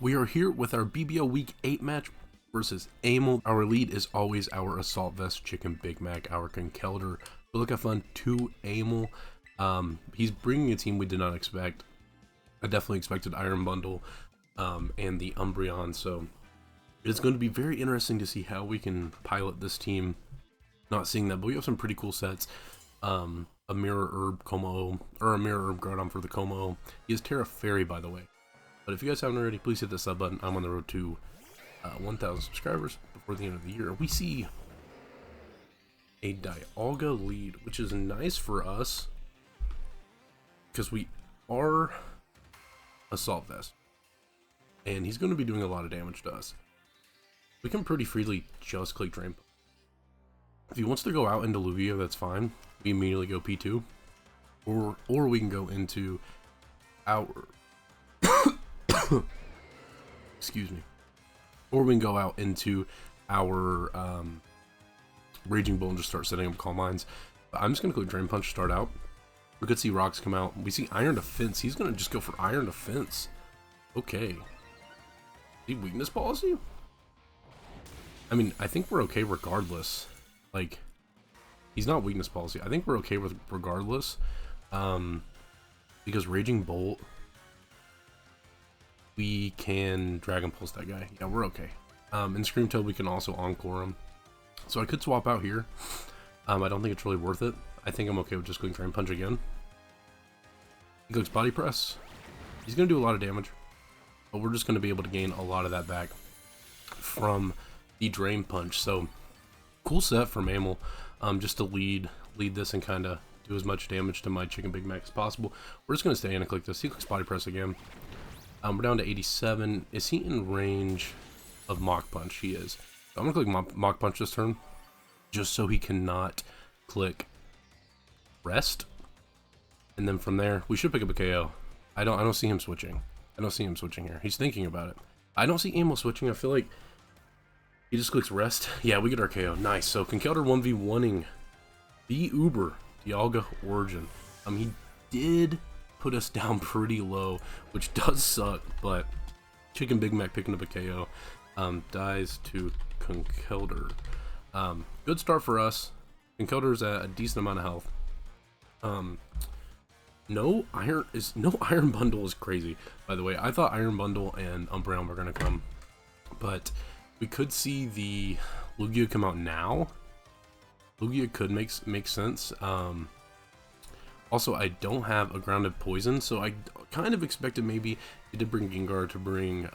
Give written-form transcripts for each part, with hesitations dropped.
We are here with our BBL Week 8 match versus Amel. Our lead is always our Assault Vest Chicken Big Mac, our Conkeldurr. But look how fun to Amel. He's bringing a team we did not expect. I definitely expected Iron Bundle and the Umbreon, so it's going to be very interesting to see how we can pilot this team. Not seeing that, but we have some pretty cool sets. A Mirror Herb Como, or a Mirror Herb Groudon for the Como. He has Terra Fairy, by the way. But if you guys haven't already, please hit the sub button. I'm on the road to 1,000 subscribers before the end of the year. We see a Dialga lead, which is nice for us because we are Assault Vest, and he's going to be doing a lot of damage to us. We can pretty freely just click Drain. If he wants to go out into Lugia, that's fine. We immediately go P2, or we can go into our excuse me, or we can go out into our Raging Bull and just start setting up Calm Minds. But I'm just gonna click Drain Punch to start out. We could see rocks come out. We see Iron Defense. He's gonna just go for Iron Defense. Okay. The weakness policy? I mean, I think we're okay regardless. Like, he's not weakness policy. I think we're okay with regardless. Because Raging Bolt, we can Dragon Pulse that guy. Yeah, we're okay. And Scream Tail, we can also Encore him. So I could swap out here. I don't think it's really worth it. I think I'm okay with just going Drain Punch again. He goes Body Press. He's going to do a lot of damage, but we're just going to be able to gain a lot of that back from the Drain Punch. So cool set from Amel, just to lead this and kind of do as much damage to my Chicken Big Mac as possible. We're just going to stay in and click this. He clicks Body Press again. We're down to 87. Is he in range of Mach Punch? He is. So I'm going to click Mach Punch this turn, just so he cannot click Rest. And then from there, we should pick up a KO. I don't see him switching. I don't see him switching here. He's thinking about it. I don't see Amel switching. I feel like he just clicks Rest. Yeah, we get our KO. Nice. So Conkeldurr 1v1ing the Uber Dialga Origin. He did put us down pretty low, which does suck, but Chicken Big Mac picking up a KO. Dies to Conkeldurr. Good start for us. Conkeldurr's at a decent amount of health. No Iron Bundle is crazy, by the way. I thought Iron Bundle and Umbreon were gonna come, but we could see the Lugia come out now. Lugia could make sense. Also, I don't have a Grounded Poison, so I kind of expected maybe he did bring Gengar to bring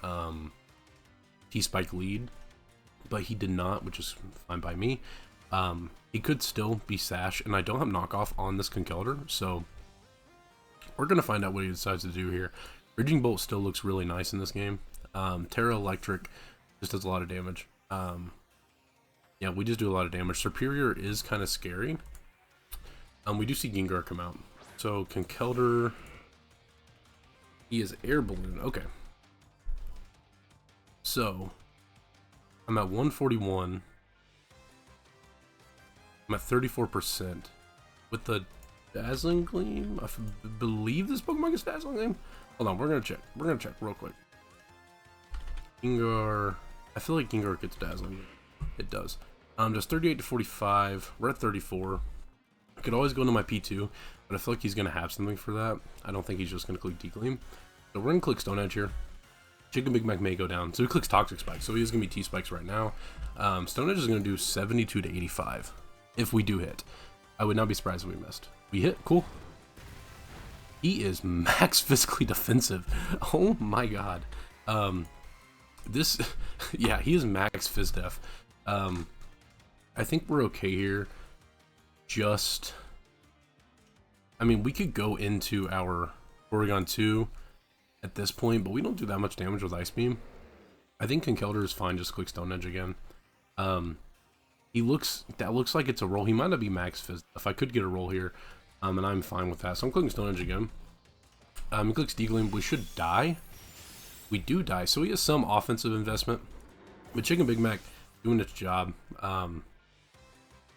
T-Spike lead, but he did not, which is fine by me. He could still be Sash, and I don't have knockoff on this Conkeldurr, so we're going to find out what he decides to do here. Raging Bolt still looks really nice in this game. Terra Electric just does a lot of damage. Yeah, we just do a lot of damage. Superior is kind of scary. We do see Gengar come out. So Conkeldurr, he is Air Balloon. Okay. So I'm at 141. I'm at 34% with the Dazzling Gleam. I believe this Pokemon gets Dazzling Gleam. Hold on, we're gonna check. We're gonna check real quick. Gengar, I feel like Gengar gets Dazzling Gleam. It does. Just 38 to 45. We're at 34. I could always go into my P2, but I feel like he's gonna have something for that. I don't think he's just gonna click D-Gleam. So we're gonna click Stone Edge here. Chicken Big Mac may go down. So he clicks Toxic Spike. So he is gonna be T-Spikes right now. Stone Edge is gonna do 72 to 85 if we do hit. I would not be surprised if we missed. We hit. Cool. He is max physically defensive. Oh my god. Yeah, he is max phys def. I think we're okay here. I mean, we could go into our Oregon 2 at this point, but we don't do that much damage with Ice Beam. I think Conkeldurr is fine. Just click Stone Edge again. That looks like it's a roll. He might not be max phys. If I could get a roll here, and I'm fine with that. So I'm clicking Stone Edge again. He clicks D-Gleam. We should die. We do die. So he has some offensive investment. But Chicken Big Mac doing its job.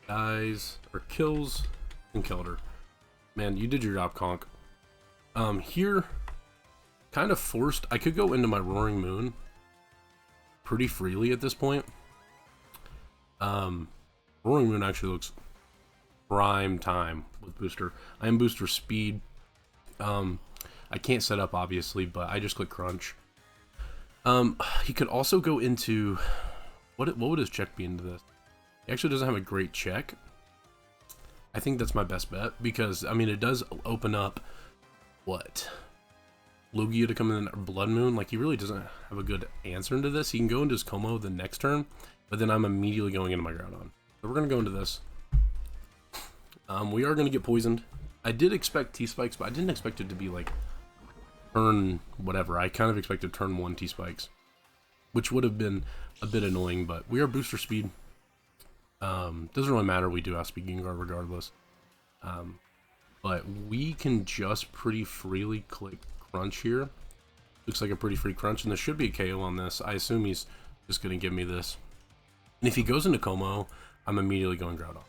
Dies or kills Conkeldurr. Man, you did your job, Conk. Here kind of forced. I could go into my Roaring Moon pretty freely at this point. Roaring Moon actually looks prime time with booster. I am booster speed. I can't set up obviously, but I just click crunch. He could also go into what would his check be into this? He actually doesn't have a great check. I think that's my best bet because I mean it does open up what? Lugia to come in Blood Moon. Like he really doesn't have a good answer into this. He can go into his Como the next turn, but then I'm immediately going into my Groudon. So we're gonna go into this. We are gonna get poisoned. I did expect T-Spikes, but I didn't expect it to be like turn whatever. I kind of expected turn 1 T-Spikes, which would have been a bit annoying, but we are booster speed. Doesn't really matter, we do have Speaking Guard regardless. But we can just pretty freely click crunch here. Looks like a pretty free crunch, and there should be a KO on this. I assume he's just gonna give me this. And if he goes into Como, I'm immediately going Groudon.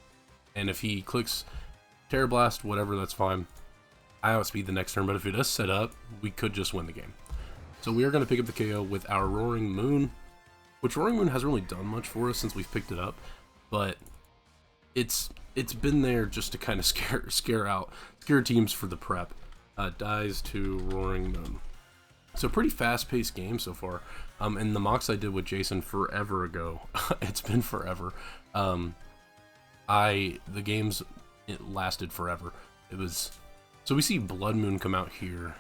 And if he clicks Terror Blast, whatever, that's fine. I outspeed the next turn, but if it does set up, we could just win the game. So we are going to pick up the KO with our Roaring Moon, which Roaring Moon hasn't really done much for us since we've picked it up, but it's been there just to kind of scare teams for the prep. Dies to Roaring Moon. So pretty fast-paced game so far. And the mocks I did with Jason forever ago. It's been forever. The games, it lasted forever. It was, so we see Blood Moon come out here.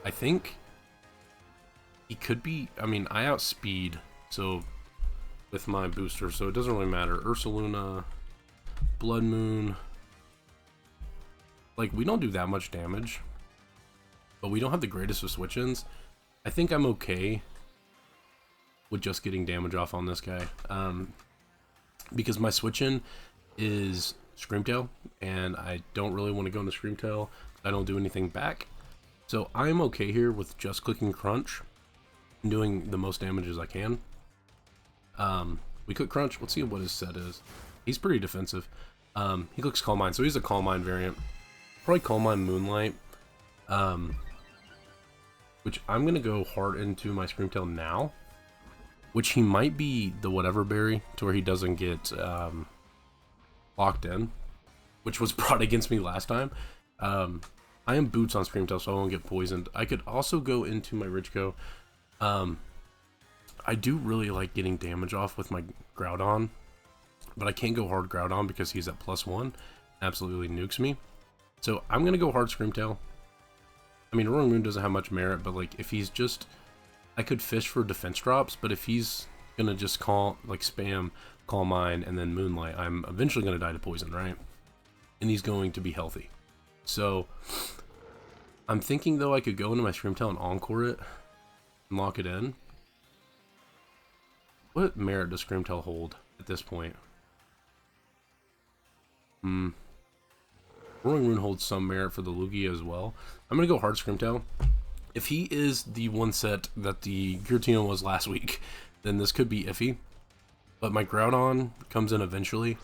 I think he could be, I mean, I outspeed, so with my booster, so it doesn't really matter. Ursaluna, Blood Moon, like we don't do that much damage, but we don't have the greatest of switch-ins. I think I'm okay with just getting damage off on this guy, because my switch-in is Screamtail, and I don't really want to go into Screamtail. I don't do anything back, so I'm okay here with just clicking crunch and doing the most damage as I can. We click crunch. Let's see what his set is. He's pretty defensive. He clicks Calm Mind, so he's a Calm Mind variant. Probably Calm Mind Moonlight, which I'm gonna go hard into my Screamtail now, which he might be the whatever berry to where he doesn't get locked in, which was brought against me last time. I am boots on Screamtail, so I won't get poisoned. I could also go into my Richco. I do really like getting damage off with my Groudon, but I can't go hard Groudon because he's at +1. Absolutely nukes me. So I'm going to go hard Screamtail. I mean, Roaring Moon doesn't have much merit, but like if he's just, I could fish for defense drops, but if he's going to just spam Calm Mind and then Moonlight, I'm eventually going to die to poison, right? And he's going to be healthy. So I'm thinking though I could go into my Screamtail and Encore it and lock it in. What merit does Screamtail hold at this point? Roaring Moon holds some merit for the Lugia as well. I'm going to go hard Screamtail. If he is the one set that the Giratina was last week, then this could be iffy. But my Groudon comes in eventually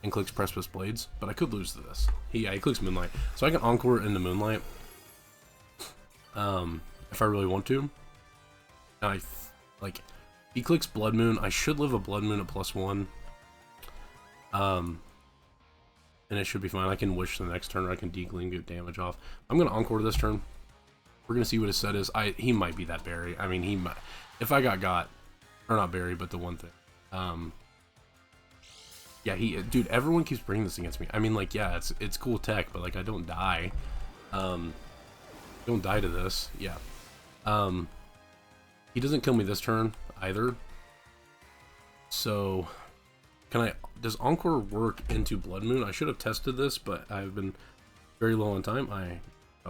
and clicks Precipice Blades, but I could lose to this. He clicks Moonlight. So I can Encore into Moonlight if I really want to. Now he clicks Blood Moon. I should live a Blood Moon at +1. And it should be fine. I can Wish the next turn, or I can Deagling and get damage off. I'm going to Encore this turn. We're going to see what his set is. He might be that berry. I mean, he might. If I got, or not berry, but the one thing. Yeah, dude, everyone keeps bringing this against me. I mean, like, yeah, it's cool tech, but like, I don't die. Don't die to this. Yeah. He doesn't kill me this turn either. So, does Encore work into Blood Moon? I should have tested this, but I've been very low on time. I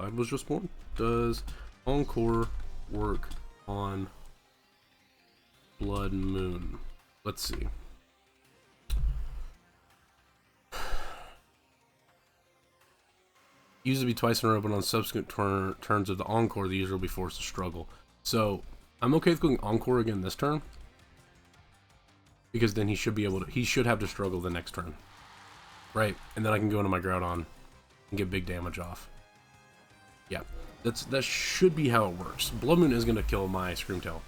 was just born. Does Encore work on Blood Moon? Let's see. Usually be twice in a row, but on subsequent turns of the Encore, the user will be forced to struggle. So I'm okay with going Encore again this turn, because then he should have to struggle the next turn, right? And then I can go into my Groudon and get big damage off. Yeah. That should be how it works. Blood Moon is gonna kill my Screamtail,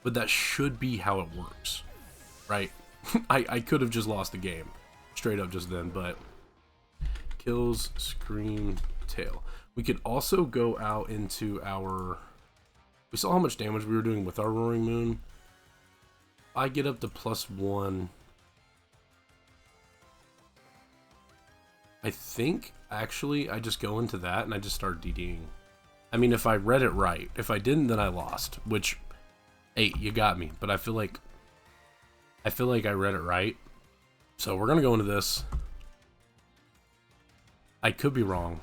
but that should be how it works, right? I could have just lost the game straight up just then, but kills Screamtail. We could also go out into our. We saw how much damage we were doing with our Roaring Moon. I get up to +1. I think actually I just go into that and I just start DDing. I mean, if I read it right. If I didn't, then I lost. Which, hey, you got me. But I feel like I read it right. So we're gonna go into this. I could be wrong.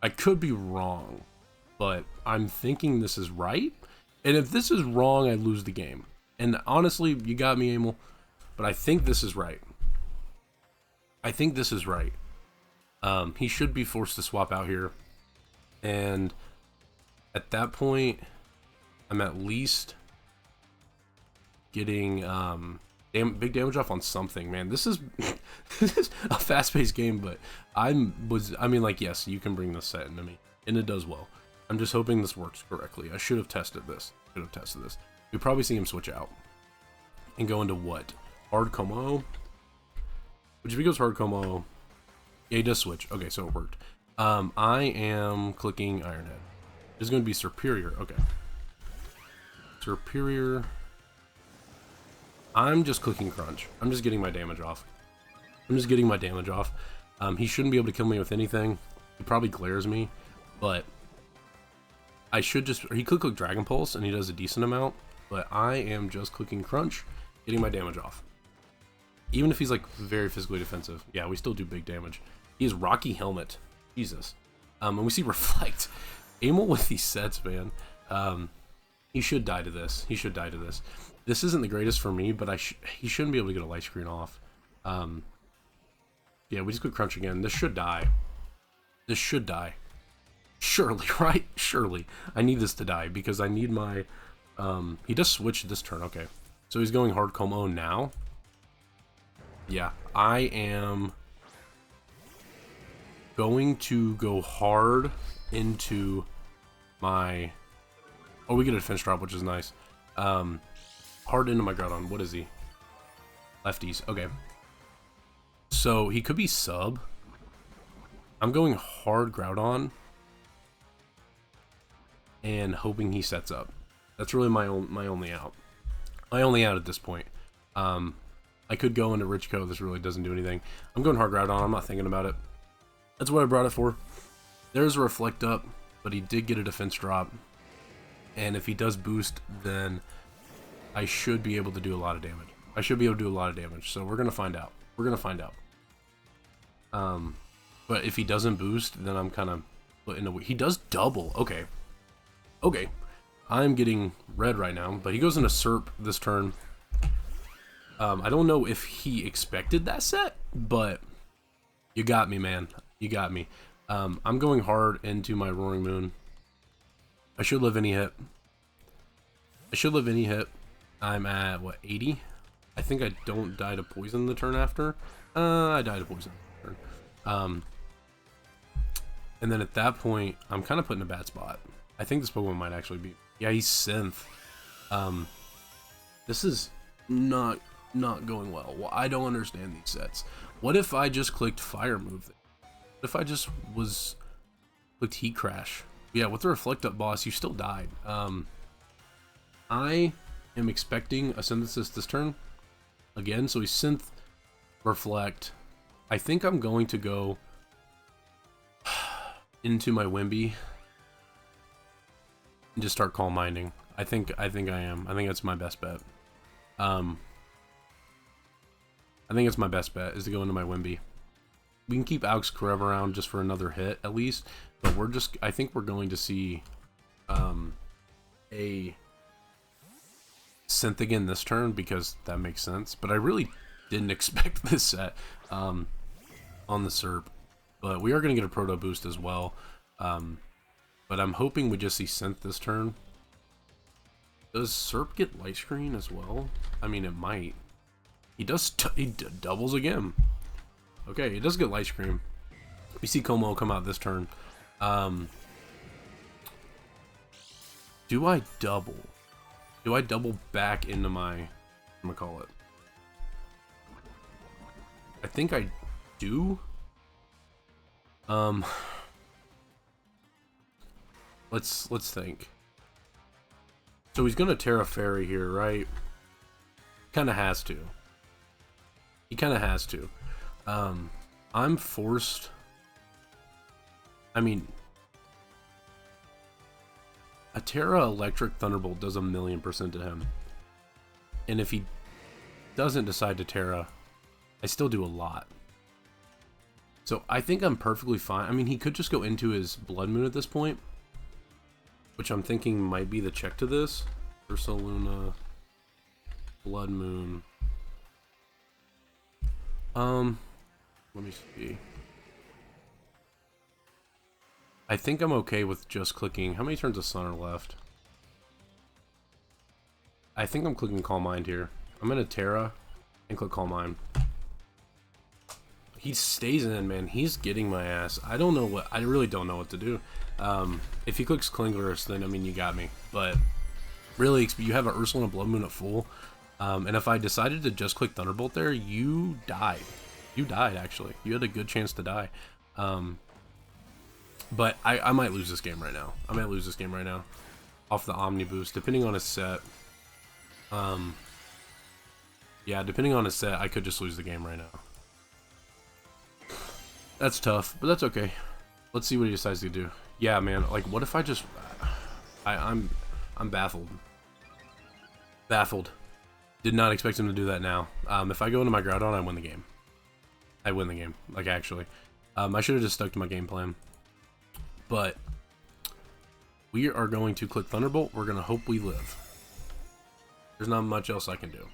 I could be wrong, but I'm thinking this is right. And if this is wrong, I lose the game. And honestly, you got me, Emil. But I think this is right. I think this is right. He should be forced to swap out here. And at that point, I'm at least getting big damage off on something, man. This is this is a fast-paced game, but I mean, like, yes, you can bring this set into me, and it does well. I'm just hoping this works correctly. I should have tested this. We probably see him switch out and go into what? Hard Como? Which if he goes Hard Como, yeah, he does switch. Okay, so it worked. I am clicking Ironhead. It's going to be Superior. Okay. Superior. I'm just clicking Crunch. I'm just getting my damage off. He shouldn't be able to kill me with anything. He probably glares me, but I should just. He could click Dragon Pulse, and he does a decent amount. But I am just clicking Crunch, getting my damage off. Even if he's like very physically defensive, yeah, we still do big damage. He has Rocky Helmet, Jesus, and we see Reflect. Emil with these sets, man. He should die to this. This isn't the greatest for me, but he shouldn't be able to get a light screen off. Yeah, we just click Crunch again. This should die. Surely, right? Surely. I need this to die because I need my. He does switch this turn. Okay, so he's going Hard Como now. Yeah, I am going to go hard into my. Oh, we get a defense drop, which is nice. Hard into my Groudon. What is he? Lefties. Okay. So he could be sub. I'm going hard Groudon and hoping he sets up. That's really my only out. My only out at this point. I could go into Rich Co. This really doesn't do anything. I'm going hard Groudon. I'm not thinking about it. That's what I brought it for. There's a Reflect Up, but he did get a defense drop. And if he does boost, then I should be able to do a lot of damage. So we're going to find out. But if he doesn't boost, then I'm kind of put in a... He does double. Okay. I'm getting red right now, but he goes into Serp this turn. I don't know if he expected that set, but you got me, man. You got me. I'm going hard into my Roaring Moon. I should live any hit. I'm at, what, 80? I think I don't die to poison the turn after. I die to poison the turn. And then at that point, I'm kind of put in a bad spot. I think this Pokemon might actually be... Yeah, he's Synth. This is not going well. Well, I don't understand these sets. What if I just clicked Fire Move? What if I just clicked Heat Crash? Yeah, with the Reflect Up boss, you still died. I am expecting a Synthesis this turn. Again, so he's Synth, Reflect. I think I'm going to go into my Wimby and just start Calm Minding. I think I am. I think that's my best bet. I think it's my best bet is to go into my Wimby. We can keep Alex Karev around just for another hit at least, but I think we're going to see a Synth again this turn because that makes sense. But I really didn't expect this set on the Serp. But we are going to get a Proto Boost as well. But I'm hoping we just see Synth this turn. Does Serp get Light Screen as well? I mean, it might. He does. He doubles again. Okay, he does get Light Screen. We see Como come out this turn. Do I double? Do I double back into my... I'm gonna call it. I think I do. Let's think. So he's gonna Terra Fairy here, right? Kinda has to. He kinda has to. I'm forced. I mean, a Terra Electric Thunderbolt does 1,000,000% to him. And if he doesn't decide to Terra, I still do a lot. So I think I'm perfectly fine. I mean, he could just go into his Blood Moon at this point, which I'm thinking might be the check to this. Ursaluna, Blood Moon. Let me see. I think I'm okay with just clicking. How many turns of Sun are left? I think I'm clicking Calm Mind here. I'm gonna Terra and click Calm Mind. He stays in, man. He's getting my ass. I don't know what. I really don't know what to do. If he clicks Conkeldurr, then I mean you got me. But really, you have an Ursula and a Blood Moon at full. And if I decided to just click Thunderbolt there, you died. You died, actually. You had a good chance to die. But I might lose this game right now. I might lose this game right now. Off the Omni Boost, depending on his set. Yeah, depending on his set, I could just lose the game right now. That's tough, but that's okay. Let's see what he decides to do. Yeah, man, like, what if I just... I'm baffled. Baffled. Did not expect him to do that now. If I go into my Groudon, I win the game. I win the game, like, actually. I should have just stuck to my game plan. But we are going to click Thunderbolt. We're going to hope we live. There's not much else I can do.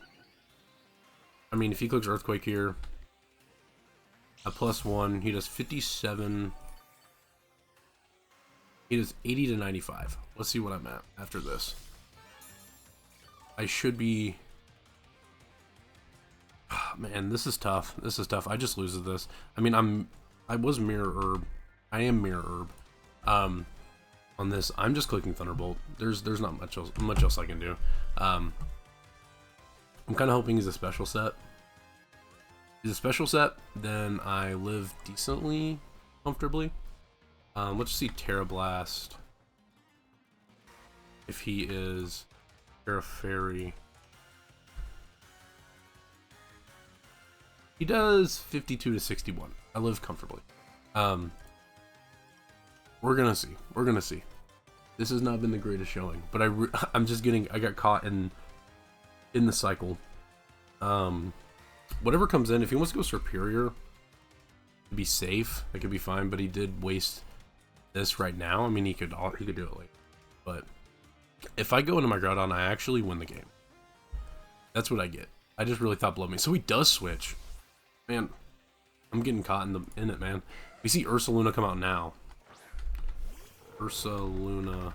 I mean, if he clicks Earthquake here, a +1, he does 57. He does 80 to 95. Let's see what I'm at after this. I should be... Oh, man, this is tough. This is tough. I just lose at this. I mean, I was Mirror Herb. I am Mirror Herb. On this, I'm just clicking Thunderbolt. There's not much else I can do. I'm kind of hoping he's a special set. If he's a special set, then I live decently, comfortably. Let's see Terra Blast. If he is Terra Fairy, he does 52 to 61. I live comfortably. We're gonna see. We're gonna see. This has not been the greatest showing, but I'm just getting. I got caught in the cycle. Whatever comes in, if he wants to go Superior, to be safe, that could be fine. But he did waste this right now. I mean, he could do it later. But if I go into my Groudon, I actually win the game. That's what I get. I just really thought Blood Moon. So he does switch. Man, I'm getting caught in it, man. We see Ursaluna come out now. Ursaluna,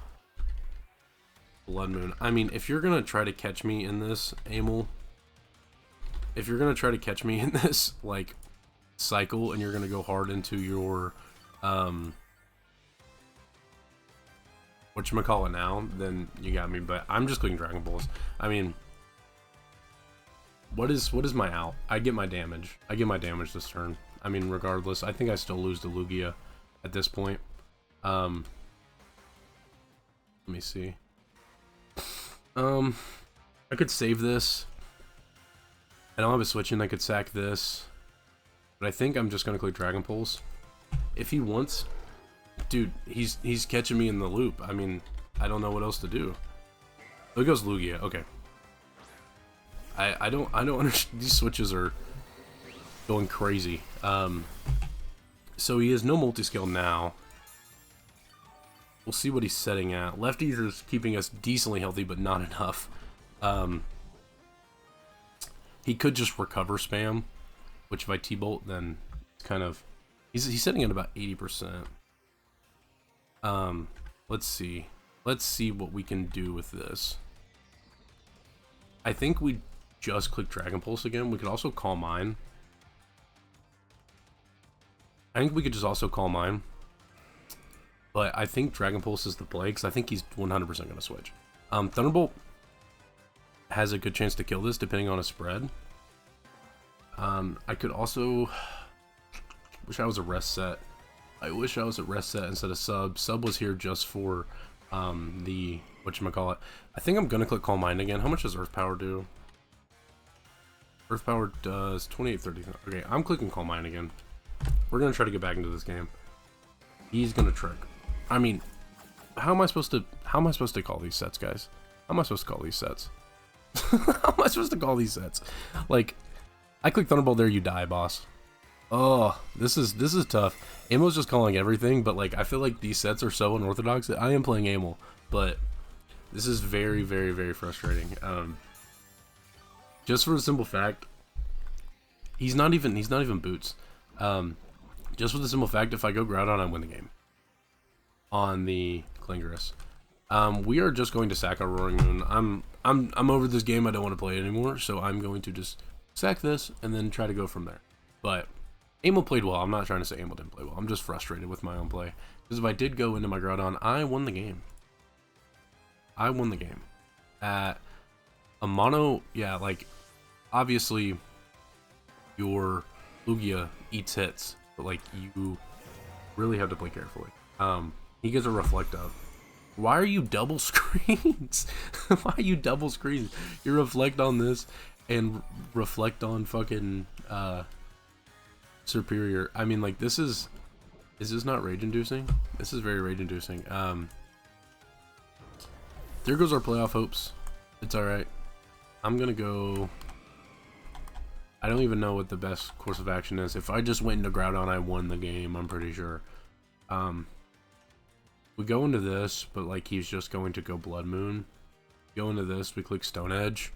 Blood Moon. I mean, if you're gonna try to catch me in this, Amel, if you're gonna try to catch me in this, like, cycle, and you're gonna go hard into your, whatchamacallit now, then you got me. But I'm just clicking Dragon Balls. I mean, what is my out? I get my damage. I get my damage this turn. I mean, regardless, I think I still lose to Lugia at this point. Let me see. I could save this. I don't have a switch in. I could sack this. But I think I'm just going to click Dragon Pulse. If he wants... Dude, he's catching me in the loop. I mean, I don't know what else to do. Oh, he goes Lugia. Okay. I don't understand. These switches are going crazy. So he has no multi-scale now. We'll see what he's setting at. Lefties is keeping us decently healthy, but not enough. He could just recover spam, which if I T-Bolt, then it's kind of... He's setting at about 80%. Let's see. Let's see what we can do with this. I think we just click Dragon Pulse again. We could also Calm Mind. I think we could just also call mine. But I think Dragon Pulse is the play, because I think he's 100% going to switch. Thunderbolt has a good chance to kill this, depending on a spread. I could also... wish I was a rest set. I wish I was a rest set instead of sub. Sub was here just for the... whatchamacallit. I think I'm going to click Call Mine again. How much does Earth Power do? Earth Power does 2830. Okay, I'm clicking Call Mine again. We're going to try to get back into this game. He's going to trick. I mean, how am I supposed to call these sets, guys? How am I supposed to call these sets? How am I supposed to call these sets? Like, I click Thunderbolt there, you die, boss. Oh, this is tough. Amo's just calling everything, but like I feel like these sets are so unorthodox that I am playing Amo, but this is very, very, very frustrating. Just for the simple fact, he's not even boots. Just for the simple fact, if I go Groudon, I win the game. On the Klingerous. We are just going to sack our Roaring Moon. I'm over this game. I don't want to play it anymore, so I'm going to just sack this and then try to go from there. But Amo played well. I'm not trying to say Amo didn't play well. I'm just frustrated with my own play. Because if I did go into my Groudon, I won the game. I won the game. At a mono, yeah, like, obviously, your Lugia eats hits, but, like, you really have to play carefully. He gets a Reflect Up. Why are you double screens? Why are you double screens? You reflect on this and reflect on fucking, Superior. I mean, like, is this not rage-inducing? This is very rage-inducing. There goes our playoff hopes. It's alright. I'm gonna go... I don't even know what the best course of action is. If I just went into Groudon, I won the game, I'm pretty sure. We go into this, but like he's just going to go Blood Moon. Go into this, we click Stone Edge.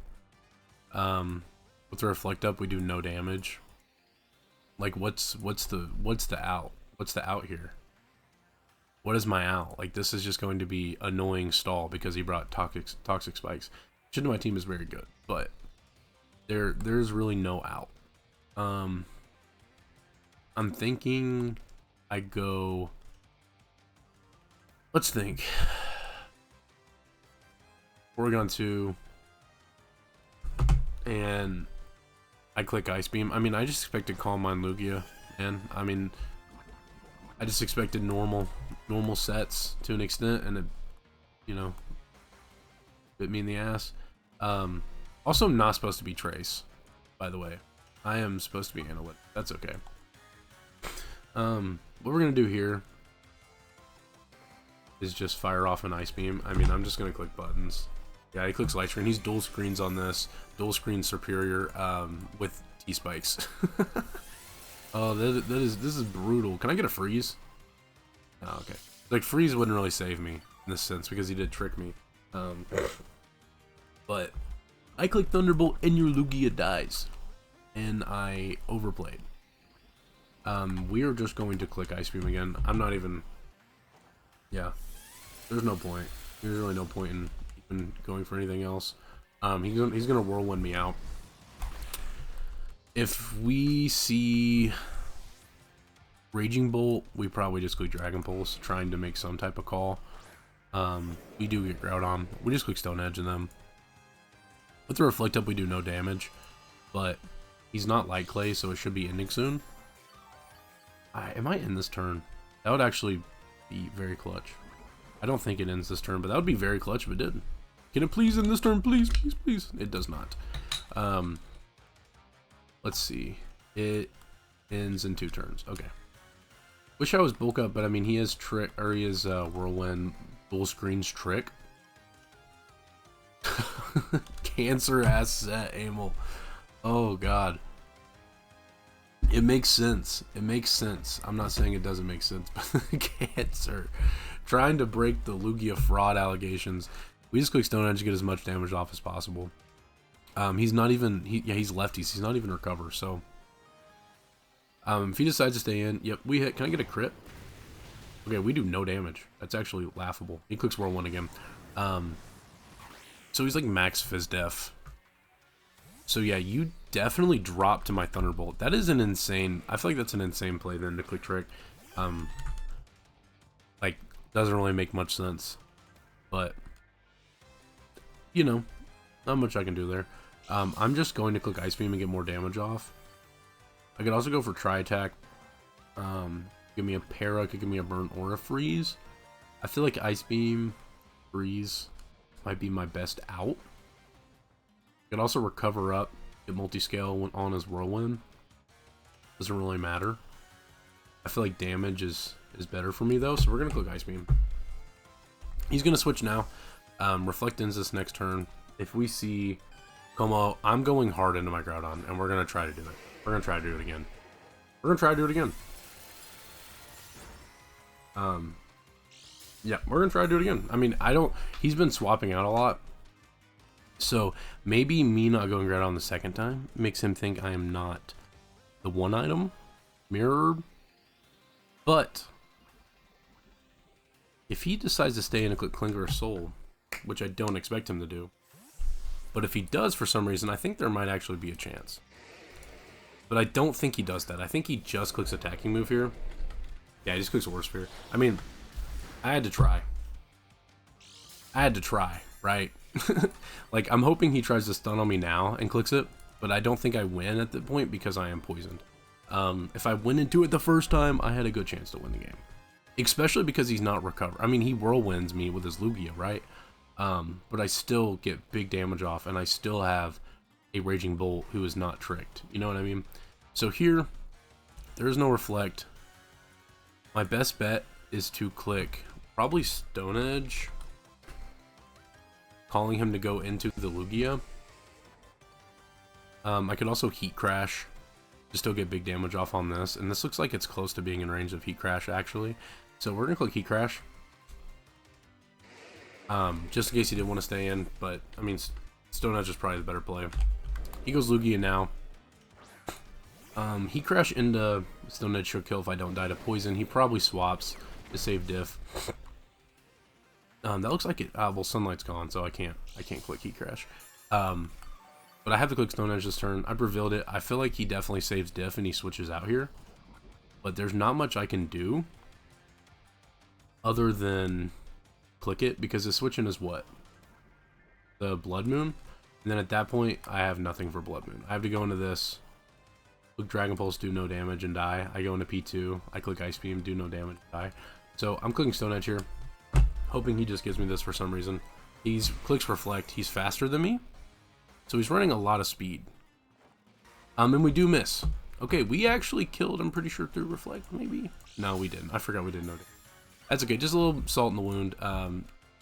With the Reflect Up, we do no damage. Like, what's the out? What's the out here? What is my out? Like, this is just going to be annoying stall because he brought toxic spikes. Shit, my team is very good, but there's really no out. I'm thinking I go. Let's think. Oregon 2, and I click Ice Beam. I mean, I just expected Calm Mind Lugia, and I mean, I just expected normal sets to an extent, and it, you know, bit me in the ass. Also, I'm not supposed to be Trace, by the way. I am supposed to be Analytic. That's okay. What we're gonna do here is just fire off an Ice Beam. I mean, I'm just gonna click buttons. Yeah, he clicks Light Screen. He's dual screens on this. Dual screen Superior with T-Spikes. Oh, this is brutal. Can I get a freeze? Oh, okay. Like, freeze wouldn't really save me in this sense because he did trick me. But I click Thunderbolt and your Lugia dies. And I overplayed. We are just going to click Ice Beam again. I'm not even... Yeah. There's no point. There's really no point in even going for anything else. He's gonna Whirlwind me out. If we see Raging Bolt, we probably just click Dragon Pulse, trying to make some type of call. We do get Groudon. We just click Stone Edge and them. With the Reflect Up, we do no damage, but he's not Light Clay, so it should be ending soon. It might end this turn. That would actually be very clutch. I don't think it ends this turn, but that would be very clutch if it did. Can it please end this turn? Please, please, please. It does not. Let's see. It ends in 2 turns. Okay. Wish I was bulk up, but I mean, he has trick, or he is Whirlwind, dual screens trick. Cancer ass set, Amel. Oh god. It makes sense. It makes sense. I'm not saying it doesn't make sense, but Cancer. Trying to break the Lugia fraud allegations. We just click Stone Edge to get as much damage off as possible. He's not even... he's lefties. He's not even recover, so... if he decides to stay in... Yep, we hit... Can I get a crit? Okay, we do no damage. That's actually laughable. He clicks Whirlwind again. So he's like max Phys Def. So yeah, you definitely dropped to my Thunderbolt. That is an insane... I feel like that's an insane play then to click trick. Like, doesn't really make much sense. But, you know, not much I can do there. I'm just going to click Ice Beam and get more damage off. I could also go for Tri-Attack. Give me a Para, could give me a Burn or a Freeze. I feel like Ice Beam, Freeze might be my best out. Could also recover up, get multi-scale on his Whirlwind. Doesn't really matter. I feel like damage is better for me though, so we're gonna click Ice Beam. He's gonna switch now. Reflect ends this next turn. If we see Como, I'm going hard into my Groudon, and we're gonna try to do it. We're gonna try to do it again. We're gonna try to do it again. Yeah, we're gonna try to do it again. I mean, he's been swapping out a lot. So maybe me not going Groudon the second time makes him think I am not the one item mirrored. But if he decides to stay in and click Conkeldurr Soul, which I don't expect him to do, but if he does for some reason, I think there might actually be a chance. But I don't think he does that. I think he just clicks attacking move here. Yeah, he just clicks Aura Sphere. I mean, I had to try. Right? Like, I'm hoping he tries to stun on me now and clicks it, but I don't think I win at the point because I am poisoned. If I went into it the first time, I had a good chance to win the game. Especially because he's not recovered. I mean, he whirlwinds me with his Lugia, right? But I still get big damage off, and I still have a Raging Bolt who is not tricked. You know what I mean? So here, there is no Reflect. My best bet is to click probably Stone Edge, calling him to go into the Lugia. I could also Heat Crash to still get big damage off on this, and this looks like it's close to being in range of Heat Crash actually. So we're gonna click Heat Crash. Just in case he didn't want to stay in, but I mean, Stone Edge is probably the better play. He goes Lugia now. Heat Crash into Stone Edge should kill if I don't die to poison. He probably swaps to save diff. That looks like it. Well, Sunlight's gone, so I can't click Heat Crash. But I have to click Stone Edge this turn. I revealed it. I feel like he definitely saves diff and he switches out here. But there's not much I can do other than click it, because the switch in is what? The Blood Moon? And then at that point, I have nothing for Blood Moon. I have to go into this, click Dragon Pulse, do no damage, and die. I go into P2, I click Ice Beam, do no damage, die. So I'm clicking Stone Edge here, hoping he just gives me this for some reason. He clicks Reflect, he's faster than me, so he's running a lot of speed. And we do miss. Okay, we actually killed, I'm pretty sure, through Reflect, maybe? No, we didn't. I forgot we didn't know that. That's okay, just a little salt in the wound.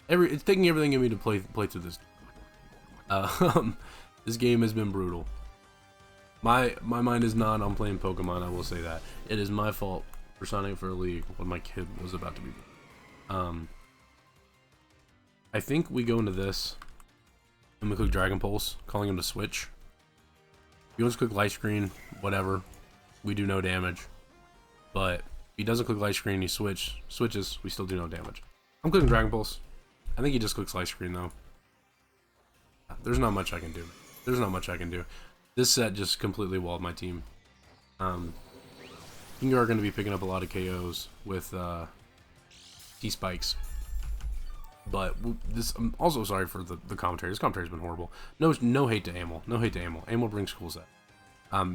It's taking everything in me to play through this. This game has been brutal. My mind is not on playing Pokemon, I will say that. It is my fault for signing up for a league when my kid was about to be born. I think we go into this, and we click Dragon Pulse, calling him to switch. If he wants to click Light Screen, whatever. We do no damage. But if he doesn't click Light Screen, he switches, we still do no damage. I'm clicking Dragon Pulse. I think he just clicks Light Screen though. There's not much I can do. There's not much I can do. This set just completely walled my team. You are going to be picking up a lot of KOs with T-Spikes. But this, I'm also sorry for the commentary. This commentary's been horrible. No hate to Amel. No hate to Amel. Amel brings cool set.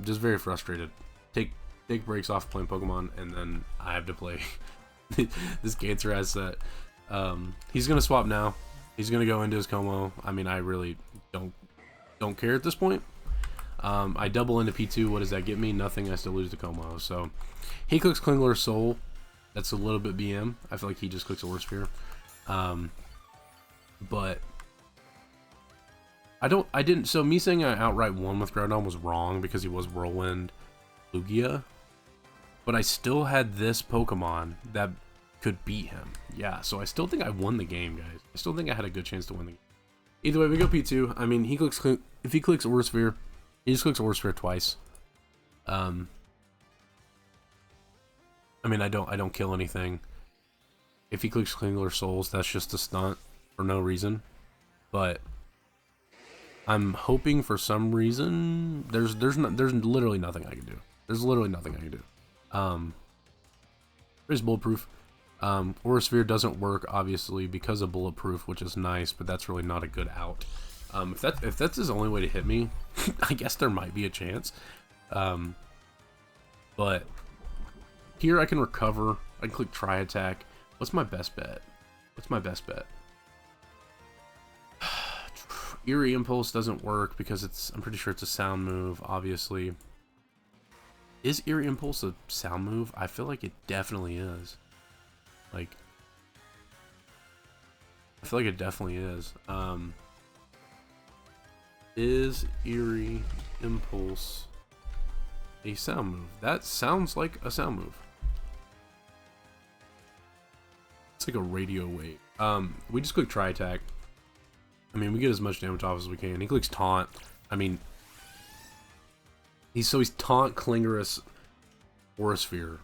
Just very frustrated. Take breaks off playing Pokemon, and then I have to play this Cancer ass set. He's gonna swap now. He's gonna go into his Como. I mean, I really don't care at this point. I double into P2. What does that get me? Nothing. I still lose the Como. So he clicks Conkeldurr Soul. That's a little bit BM. I feel like he just clicks Aura Sphere. But I didn't. So me saying I outright won with Groudon was wrong because he was Whirlwind Lugia. But I still had this Pokemon that could beat him. Yeah, so I still think I won the game, guys. I still think I had a good chance to win the game. Either way, we go P2. I mean, if he clicks Aura Sphere, he just clicks Aura Sphere twice. I mean, I don't kill anything. If he clicks Conkeldurr Souls, that's just a stunt for no reason. But I'm hoping for some reason there's literally nothing I can do. There's literally nothing I can do. There's bulletproof. Aura Sphere doesn't work obviously because of bulletproof, which is nice, but that's really not a good out. If that's his only way to hit me, I guess there might be a chance. But here I can recover. I can click try attack. What's my best bet? What's my best bet? Eerie Impulse doesn't work because I'm pretty sure it's a sound move, obviously. Is Eerie Impulse a sound move? I feel like it definitely is. Like, I feel like it definitely is. Is Eerie Impulse a sound move? That sounds like a sound move. It's like a radio wave. We just click try attack. I mean, we get as much damage off as we can. He clicks taunt. I mean, he's taunt, Clingerous, Aura Sphere.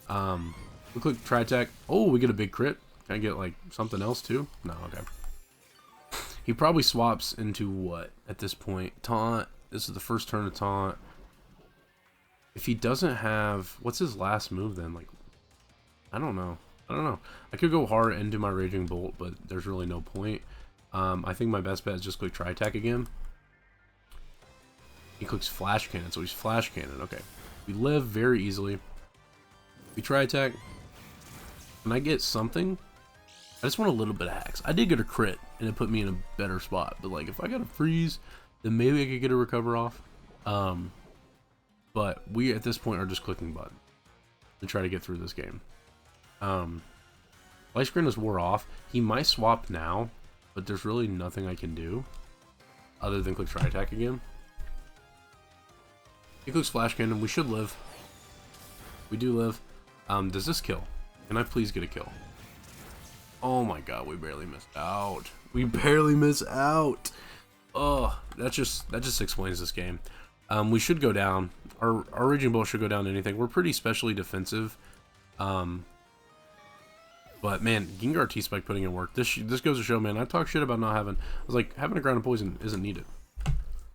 We click try attack. Oh, we get a big crit. Can I get like something else too? No, okay. He probably swaps into what at this point? Taunt. This is the first turn of taunt. If he doesn't have, what's his last move then? Like, I don't know. I could go hard and do my Raging Bolt, but there's really no point. I think my best bet is just click try attack again. He clicks flash cannon, so he's flash cannon. Okay, we live very easily. We try attack. Can I get something? I just want a little bit of hacks. I did get a crit, and it put me in a better spot. But like, if I got a freeze, then maybe I could get a recover off. But we at this point are just clicking button to try to get through this game. Light Screen is wore off. He might swap now, but there's really nothing I can do other than click try attack again. He clicks flash cannon. We should live. We do live. Does this kill? Can I please get a kill? Oh my god, we barely missed out. We barely miss out. Oh, that just explains this game. We should go down. Our Raging Bolt should go down to anything. We're pretty specially defensive. But man, Gengar T-Spike putting in work. This goes to show, man, I talk shit about not having, I was like, having a ground and poison isn't needed.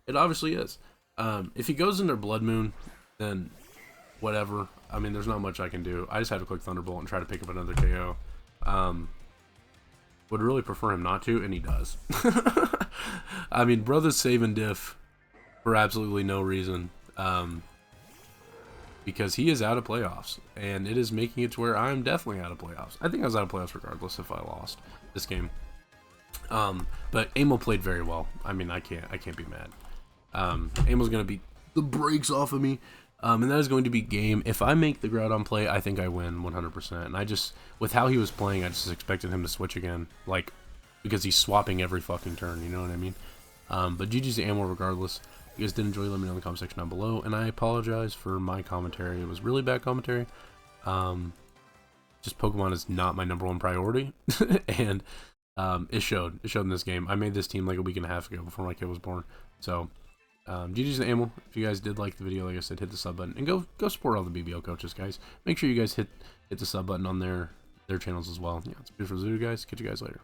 It obviously is. If he goes in their Blood Moon, then whatever. I mean, there's not much I can do. I just have to click Thunderbolt and try to pick up another KO. Would really prefer him not to, and he does. I mean, brother's saving diff for absolutely no reason. Because he is out of playoffs, and it is making it to where I'm definitely out of playoffs. I think I was out of playoffs regardless if I lost this game. But Amo played very well. I mean, I can't be mad. Amo's gonna beat the brakes off of me, and that is going to be game. If I make the Groudon play, I think I win 100%. And I just, with how he was playing, I just expected him to switch again, like, because he's swapping every fucking turn. You know what I mean? But GG's to Amo regardless. If you guys did enjoy, let me know in the comment section down below, and I apologize for my commentary. It was really bad commentary. Just Pokemon is not my #1 priority, and it showed in this game. I made this team like a week and a half ago before my kid was born. So GG's to Amel. If you guys did like the video, like I said, hit the sub button and go support all the BBL coaches, guys. Make sure you guys hit the sub button on their channels as well. Yeah, it's beautiful to do, guys. Catch you guys later.